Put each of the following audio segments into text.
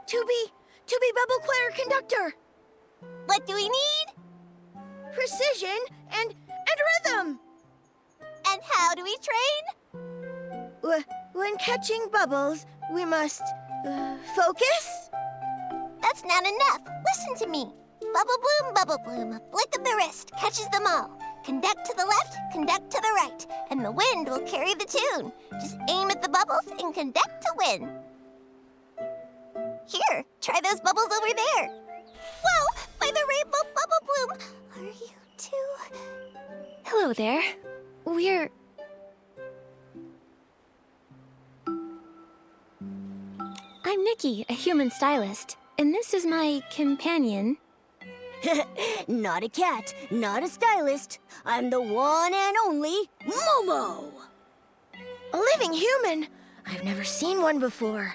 To be bubble choir conductor. What do we need? Precision and rhythm. And how do we train? When catching bubbles, we must focus. That's not enough. Listen to me. Bubble bloom, a flick of the wrist catches them all. Conduct to the left, conduct to the right, and the wind will carry the tune. Just aim at the bubbles and conduct to win. Here, try those bubbles over there. Whoa, by the rainbow bubble bloom. Are you two? Hello there. We're... I'm Nikki, a human stylist, and this is my companion. Not a cat, not a stylist. I'm the one and only Momo. A living human? I've never seen one before.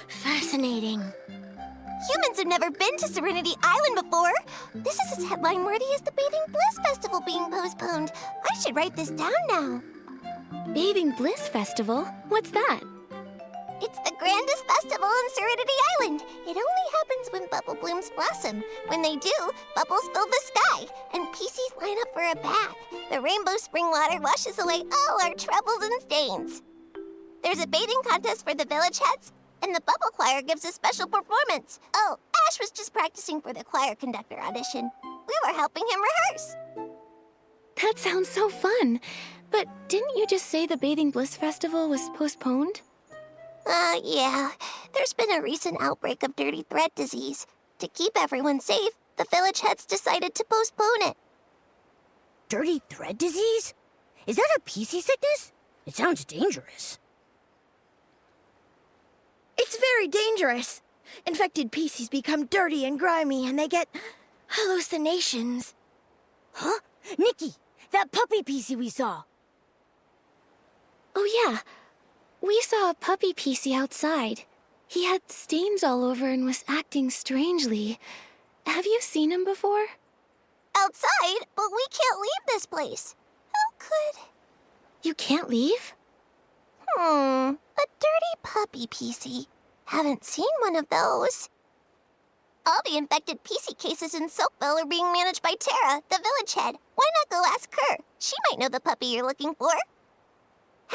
Fascinating. Humans have never been to Serenity Island before. This is as headline-worthy as the Bathing Bliss Festival being postponed. I should write this down now. Bathing Bliss Festival? What's that? It's the grandest festival on Serenity Island. It only happens when bubble blooms blossom. When they do, bubbles fill the sky, and PCs line up for a bath. The rainbow spring water washes away all our troubles and stains. There's a bathing contest for the village heads, and the bubble choir gives a special performance. Oh, Ash was just practicing for the choir conductor audition. We were helping him rehearse. That sounds so fun. But didn't you just say the Bathing Bliss Festival was postponed? Yeah. There's been a recent outbreak of dirty thread disease. To keep everyone safe, the village heads decided to postpone it. Dirty thread disease? Is that a PC sickness? It sounds dangerous. It's very dangerous. Infected PCs become dirty and grimy, and they get hallucinations. Huh? Nikki, that puppy PC we saw. Oh yeah. We saw a puppy PC outside. He had stains all over and was acting strangely. Have you seen him before? Outside? But we can't leave this place. How could... You can't leave? A dirty puppy PC. Haven't seen one of those. All the infected PC cases in Silkville are being managed by Tierra, the village head. Why not go ask her? She might know the puppy you're looking for.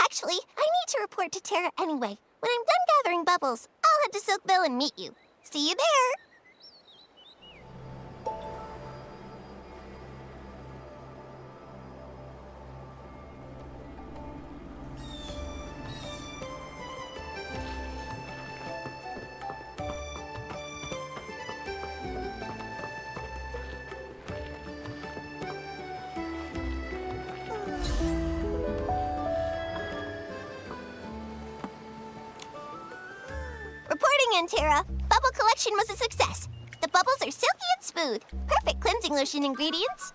Actually, I need to report to Tierra anyway. When I'm done gathering bubbles, I'll head to Silkville and meet you. See you there! Reporting in, Tierra. Bubble collection was a success. The bubbles are silky and smooth. Perfect cleansing lotion ingredients.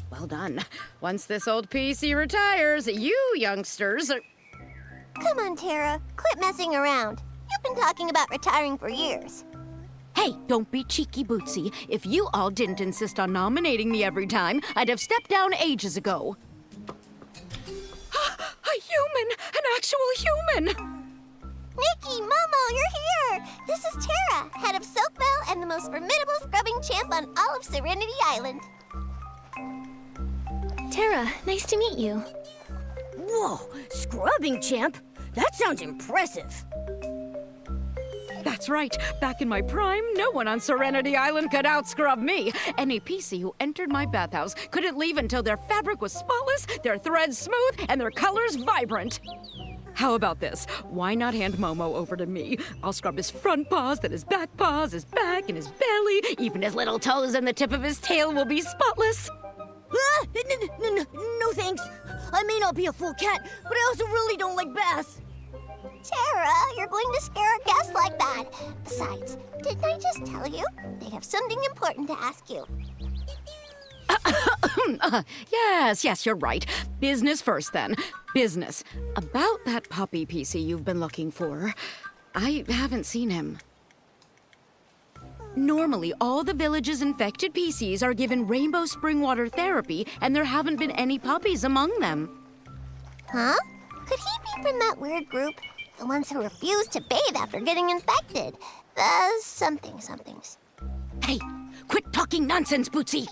Well done. Once this old PC retires, you youngsters are... Come on, Tierra. Quit messing around. You've been talking about retiring for years. Hey, don't be cheeky, Bootsy. If you all didn't insist on nominating me every time, I'd have stepped down ages ago. A human! An actual human! Nikki, Momo, you're here! This is Tierra, head of Silkville and the most formidable scrubbing champ on all of Serenity Island. Tara, nice to meet you. Whoa, scrubbing champ? That sounds impressive. That's right. Back in my prime, no one on Serenity Island could outscrub me. Any PC who entered my bathhouse couldn't leave until their fabric was spotless, their threads smooth, and their colors vibrant. How about this? Why not hand Momo over to me? I'll scrub his front paws, then his back paws, his back, and his belly. Even his little toes and the tip of his tail will be spotless. Ah, no thanks. I may not be a full cat, but I also really don't like baths. Tierra, you're going to scare our guests like that. Besides, didn't I just tell you? They have something important to ask you. Yes, you're right. Business first, then. Business. About that puppy PC you've been looking for. I haven't seen him. Normally, all the village's infected PCs are given rainbow spring water therapy, and there haven't been any puppies among them. Huh? Could he be from that weird group? The ones who refuse to bathe after getting infected. The somethings. Hey, quit talking nonsense, Bootsy!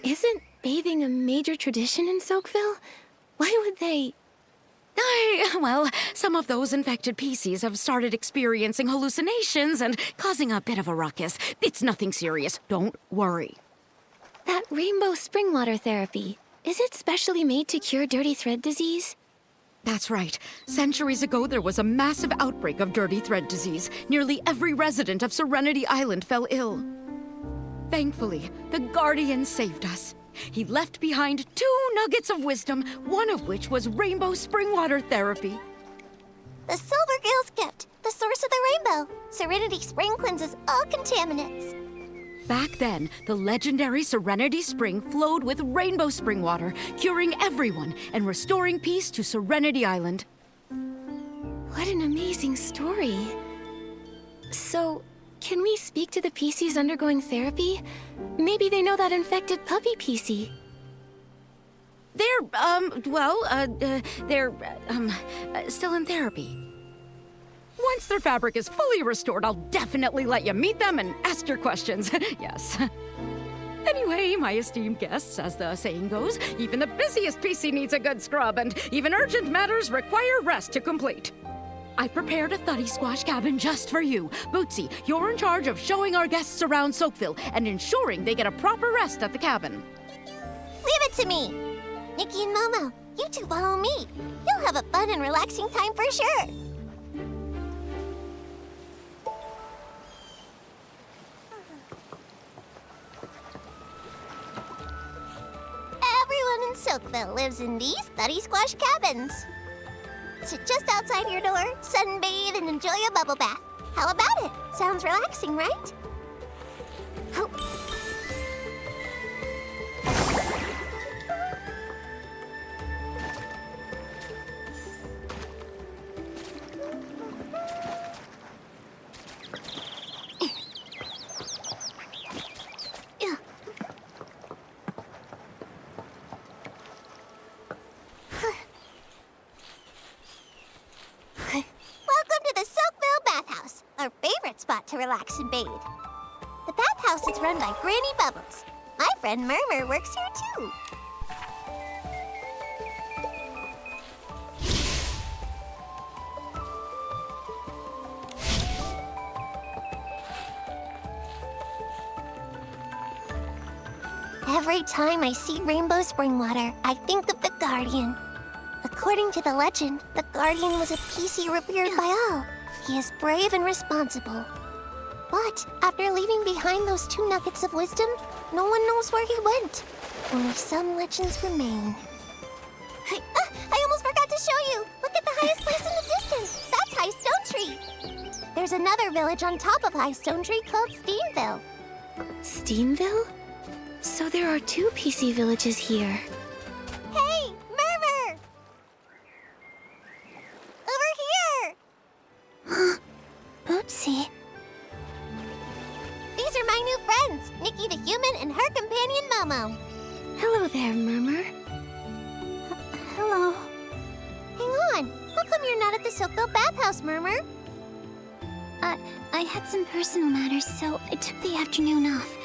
Isn't bathing a major tradition in Soakville? Why would they? Well, some of those infected PCs have started experiencing hallucinations and causing a bit of a ruckus. It's nothing serious. Don't worry. That rainbow spring water therapy, is it specially made to cure dirty thread disease? That's right. Centuries ago, there was a massive outbreak of dirty thread disease. Nearly every resident of Serenity Island fell ill. Thankfully, the Guardian saved us. He left behind 2 nuggets of wisdom, one of which was rainbow spring water therapy. The Silver Gale's gift, the source of the rainbow. Serenity Spring cleanses all contaminants. Back then, the legendary Serenity Spring flowed with rainbow spring water, curing everyone and restoring peace to Serenity Island. What an amazing story. So, can we speak to the PCs undergoing therapy? Maybe they know that infected puppy PC. They're still in therapy. Once their fabric is fully restored, I'll definitely let you meet them and ask your questions. Yes. Anyway, my esteemed guests, as the saying goes, even the busiest PC needs a good scrub, and even urgent matters require rest to complete. I prepared a thuddy squash cabin just for you. Bootsy, you're in charge of showing our guests around Soakville and ensuring they get a proper rest at the cabin. Leave it to me. Nikki and Momo, you two follow me. You'll have a fun and relaxing time for sure. Everyone in Soakville lives in these thuddy squash cabins. Sit just outside your door, sunbathe, and enjoy a bubble bath. How about it? Sounds relaxing, right? Oh. Our favorite spot to relax and bathe. The bathhouse is run by Granny Bubbles. My friend Murmur works here too. Every time I see rainbow spring water, I think of the Guardian. According to the legend, the Guardian was a PC revered by all. He is brave and responsible. But after leaving behind those 2 nuggets of wisdom, no one knows where he went. Only some legends remain. I almost forgot to show you. Look at the highest place in the distance. That's High Stone Tree. There's another village on top of High Stone Tree called Steamville. Steamville? So there are 2 PC villages here. Hey, Murmur! Over here! Bootsy. These are my new friends, Nikki the human and her companion Momo. Hello there, Murmur. Hello. Hang on. How come you're not at the Soakville bathhouse, Murmur? I had some personal matters, so I took the afternoon off.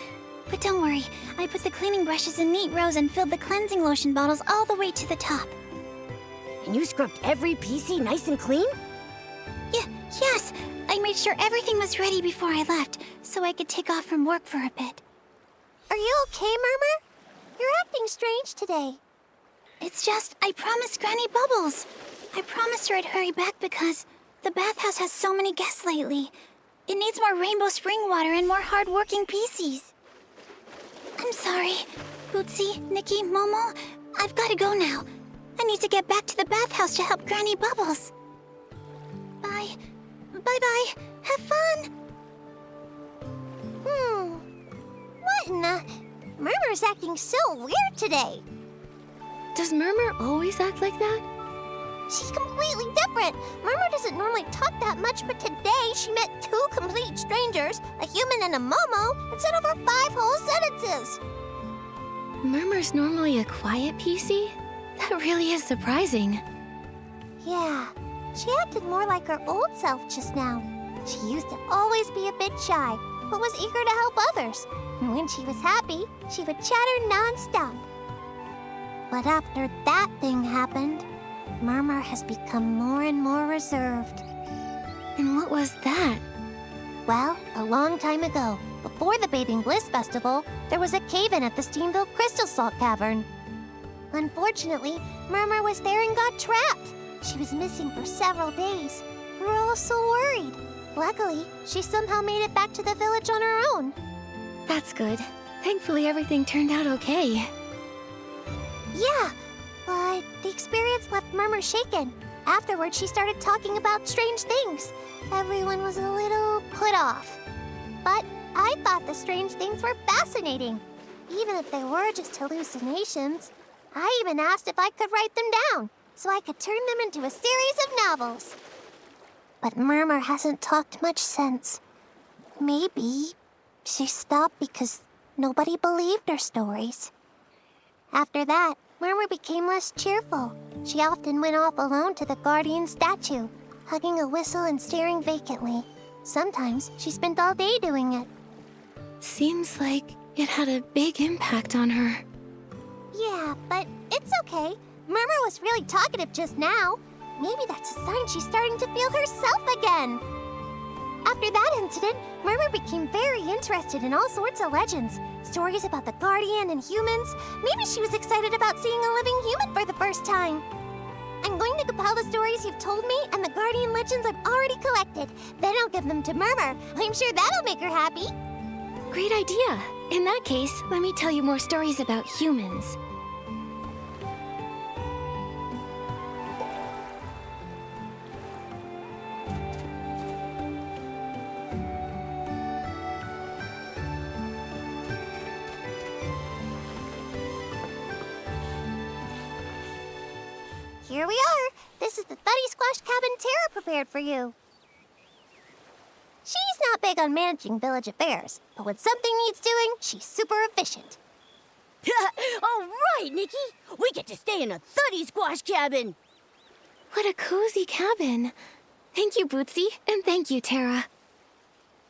But don't worry, I put the cleaning brushes in neat rows and filled the cleansing lotion bottles all the way to the top. And you scrubbed every PC nice and clean? Yes, I made sure everything was ready before I left, so I could take off from work for a bit. Are you okay, Murmur? You're acting strange today. It's just, I promised Granny Bubbles. I promised her I'd hurry back because the bathhouse has so many guests lately. It needs more rainbow spring water and more hard-working PCs. I'm sorry. Bootsy, Nikki, Momo, I've got to go now. I need to get back to the bathhouse to help Granny Bubbles. Bye. Bye-bye. Have fun. What in the... Murmur's acting so weird today. Does Murmur always act like that? She's completely different. Murmur doesn't normally talk that much, but today she met 2 complete strangers, a human, and a Momo and said over 5 whole sentences. Murmur's normally a quiet PC? That really is surprising. Yeah, she acted more like her old self just now. She used to always be a bit shy, but was eager to help others. And when she was happy, she would chatter non-stop. But after that thing happened, Murmur has become more and more reserved. And what was that? Well, a long time ago, before the Bathing Bliss Festival, there was a cave-in at the Steamville Crystal Salt Cavern. Unfortunately, Murmur was there and got trapped. She was missing for several days. We were all so worried. Luckily, she somehow made it back to the village on her own. That's good. Thankfully, everything turned out okay. Yeah, but the experience left Murmur shaken. Afterwards, she started talking about strange things. Everyone was a little put off. But I thought the strange things were fascinating. Even if they were just hallucinations. I even asked if I could write them down, so I could turn them into a series of novels. But Murmur hasn't talked much since. Maybe she stopped because nobody believed her stories. After that, Murmur became less cheerful. She often went off alone to the Guardian statue, hugging a whistle and staring vacantly. Sometimes she spent all day doing it. Seems like it had a big impact on her. Yeah, but it's okay. Murmur was really talkative just now. Maybe that's a sign she's starting to feel herself again. After that incident, Murmur became very interested in all sorts of legends. Stories about the Guardian and humans. Maybe she was excited about seeing a living human for the first time. I'm going to compile the stories you've told me and the Guardian legends I've already collected. Then I'll give them to Murmur. I'm sure that'll make her happy. Great idea. In that case, let me tell you more stories about humans. Here we are. This is the Thuddy Squash Cabin Tierra prepared for you. She's not big on managing village affairs, but when something needs doing, she's super efficient. All right, Nikki. We get to stay in a Thuddy Squash cabin. What a cozy cabin. Thank you, Bootsy, and thank you, Tierra.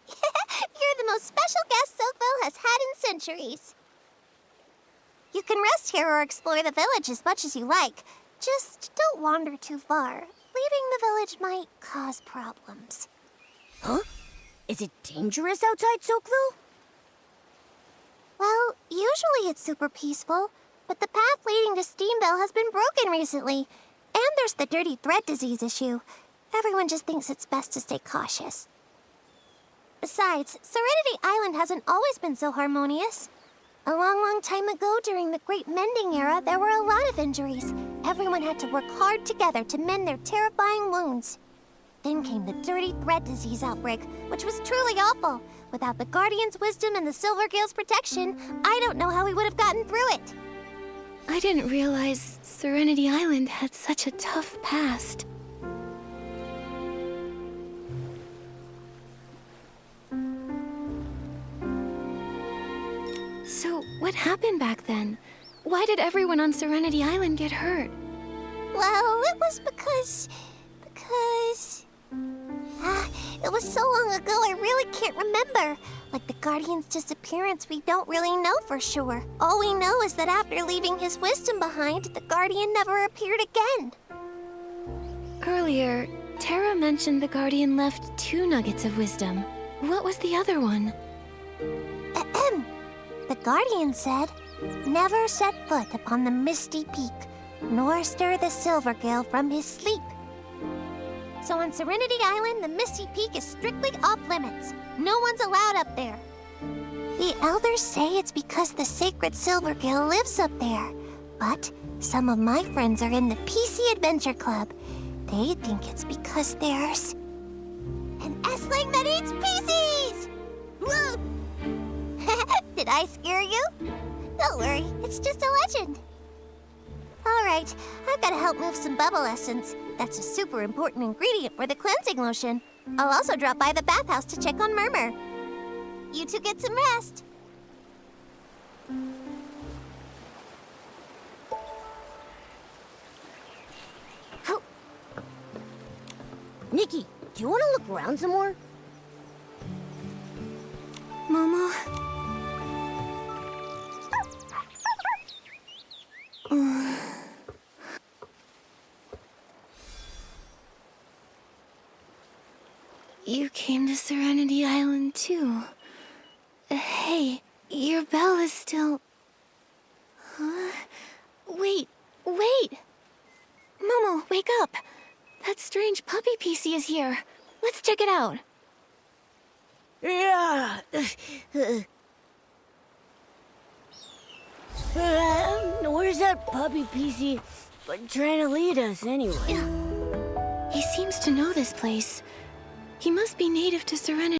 You're the most special guest Silkville has had in centuries. You can rest here or explore the village as much as you like. Just don't wander too far. Leaving the village might cause problems. Huh? Is it dangerous outside Silkville? Well, usually it's super peaceful, but the path leading to Steamville has been broken recently. And there's the dirty thread disease issue. Everyone just thinks it's best to stay cautious. Besides, Serenity Island hasn't always been so harmonious. A long time ago, during the Great Mending Era, there were a lot of injuries. Everyone had to work hard together to mend their terrifying wounds. Then came the dirty thread disease outbreak, which was truly awful. Without the Guardian's wisdom and the Silvergale's protection, I don't know how we would have gotten through it. I didn't realize Serenity Island had such a tough past. So, what happened back then? Why did everyone on Serenity Island get hurt? Well, it was because... it was so long ago I really can't remember. Like the Guardian's disappearance, we don't really know for sure. All we know is that after leaving his wisdom behind, the Guardian never appeared again. Earlier, Tierra mentioned the Guardian left 2 nuggets of wisdom. What was the other one? Ahem. The Guardian said, "Never set foot upon the misty peak, nor stir the Silvergale from his sleep." So on Serenity Island, the Misty Peak is strictly off-limits. No one's allowed up there. The elders say it's because the sacred Silvergale lives up there. But some of my friends are in the PC Adventure Club. They think it's because there's an S-Ling that eats PCs! Did I scare you? Don't worry, it's just a legend. All right, I've got to help move some bubble essence. That's a super important ingredient for the cleansing lotion. I'll also drop by the bathhouse to check on Murmur. You two get some rest. Nikki, do you want to look around some more? Momo? You came to Serenity Island too. Hey, your bell is still... Huh? Wait! Momo, wake up! That strange puppy PC is here. Let's check it out. Yeah. Where's that puppy PC trying to lead us anyway? He seems to know this place. He must be native to Serenity.